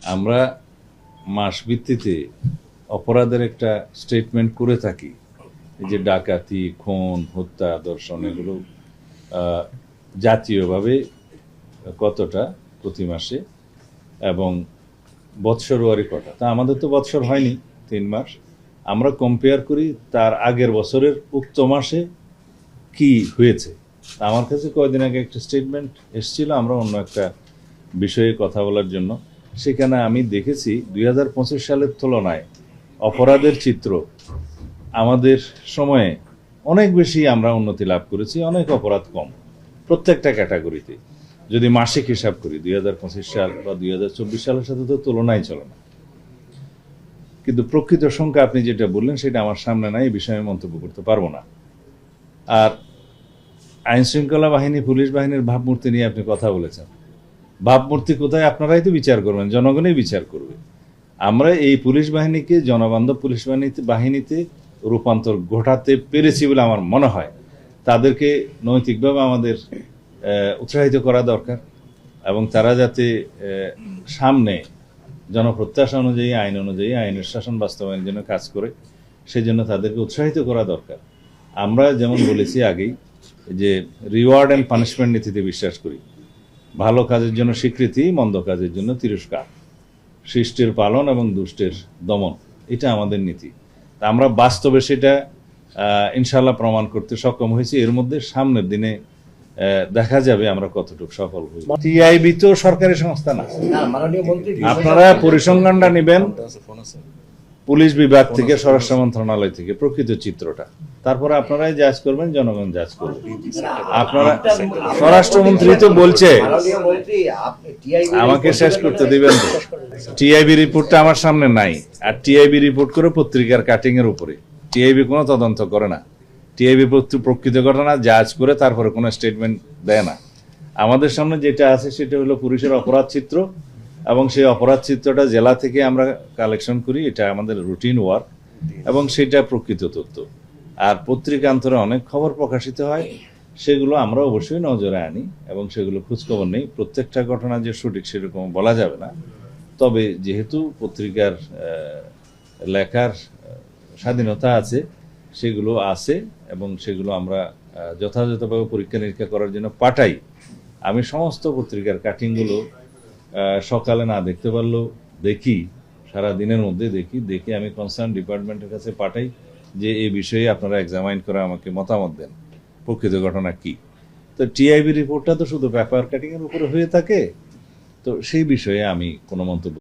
আমরা মাস ভিত্তিতে অপরাধের একটা স্টেটমেন্ট করে থাকি। এই যে ডাকাতি, খুন, হত্যা, ধর্ষণ এগুলো জাতীয়ভাবে কতটা প্রতি মাসে এবং বৎসরওয়ারি কটা। তা আমাদের তো বৎসর হয়নি 3 মাস, আমরা কম্পেয়ার করি তার আগের বছরের উক্ত মাসে কি হয়েছে। আমার কাছে কয়েকদিন আগে একটা স্টেটমেন্ট এসেছিল আমরা অন্য একটা বিষয়ে কথা বলার জন্য। সেখানে আমি দেখেছি 2025 সালের তুলনায় অপরাধের চিত্র আমাদের সময়ে অনেক বেশি আমরা উন্নতি লাভ করেছি, অনেক অপরাধ কম প্রত্যেকটা ক্যাটাগরিতে। যদি মাসিক হিসাব করি 2025 সাল বা 2024 সালের সাথে তো তুলনাই চলে না। কিন্তু প্রকৃত সংখ্যা আপনি যেটা বললেন সেটা আমার সামনে নাই, এই বিষয়ে মন্তব্য করতে পারবো না। আর আইন শৃঙ্খলা বাহিনী, পুলিশ বাহিনীর ভাবমূর্তি নিয়ে আপনি কথা বলেছেন। ভাবমূর্তি কোথায়? আপনারাই তো বিচার করবেন, জনগণই বিচার করবে। আমরা এই পুলিশ বাহিনীকে জনবান্ধব পুলিশ বাহিনীতে রূপান্তর ঘটাতে পেরেছি বলে আমার মনে হয়। তাদেরকে নৈতিকভাবে আমাদের উৎসাহিত করা দরকার এবং তারা যাতে সামনে জনপ্রত্যাশা অনুযায়ী, আইন অনুযায়ী আইনের শাসন বাস্তবায়নের জন্য কাজ করে, সেজন্য তাদেরকে উৎসাহিত করা দরকার। আমরা যেমন বলেছি আগেই যে রিওয়ার্ড অ্যান্ড পানিশমেন্ট নীতিতে বিশ্বাস করি। ভালো কাজের জন্য স্বীকৃতি, মন্দ কাজের জন্য তিরস্কার, শিষ্টের পালন এবং দুষ্টের দমন, এটা আমাদের নীতি। তা আমরা বাস্তবে সেটা ইনশাল্লাহ প্রমাণ করতে সক্ষম হয়েছি। এর মধ্যে সামনের দিনে দেখা যাবে আমরা কতটুকু সফল হই। টিআইবি তো সরকারি সংস্থা না, আপনারা পরিসংখ্যানটা নেবেন পুলিশ বিভাগ থেকে, স্বরাষ্ট্র মন্ত্রণালয় থেকে প্রকৃত চিত্রটা, তারপরে আপনারাই জাজ করবেন, জনগণ জাজ করবে। আপনারা স্বরাষ্ট্রমন্ত্রী তো বলছে, আমাকে শেষ করতে দিবেন তো। টিআইবি রিপোর্টটা আমার সামনে নাই, আর টিআইবি রিপোর্ট করে পত্রিকার কাটিং এর উপরে। টিআইবি কোনো তদন্ত করে না, টিআইবি প্রকৃত ঘটনা জাজ করে তারপরে কোনো স্টেটমেন্ট দেয় না। আমাদের সামনে যেটা আছে সেটা হলো পুলিশের অপরাধ চিত্র, এবং সেই অপরাধ চিত্রটা জেলা থেকে আমরা কালেকশন করি, এটা আমাদের রুটিন ওয়ার্ক, এবং সেটা প্রকৃত তথ্য। আর পত্রিকান্তরে অনেক খবর প্রকাশিত হয়, সেগুলো আমরা অবশ্যই নজরে আনি এবং সেগুলো খোঁজখবর নেই। প্রত্যেকটা ঘটনা যে সঠিক সেরকম বলা যাবে না, তবে যেহেতু পত্রিকার লেখার স্বাধীনতা আছে, সেগুলো আছে এবং সেগুলো আমরা যথাযথভাবে পরীক্ষা নিরীক্ষা করার জন্য পাঠাই। আমি সমস্ত পত্রিকার কাটিংগুলো সকালে না দেখতে পারলেও দেখি, সারা দিনের মধ্যে দেখি আমি কনসার্ন ডিপার্টমেন্টের কাছে পাঠাই যে এই বিষয়ে আপনারা এক্সামাইন করে আমাকে মতামত দেন, প্রকৃত ঘটনা কি। তো টিআইবি রিপোর্টটা তো শুধু পেপার কাটিং এর উপরে হয়ে থাকে, তো সেই বিষয়ে আমি কোনো মন্তব্য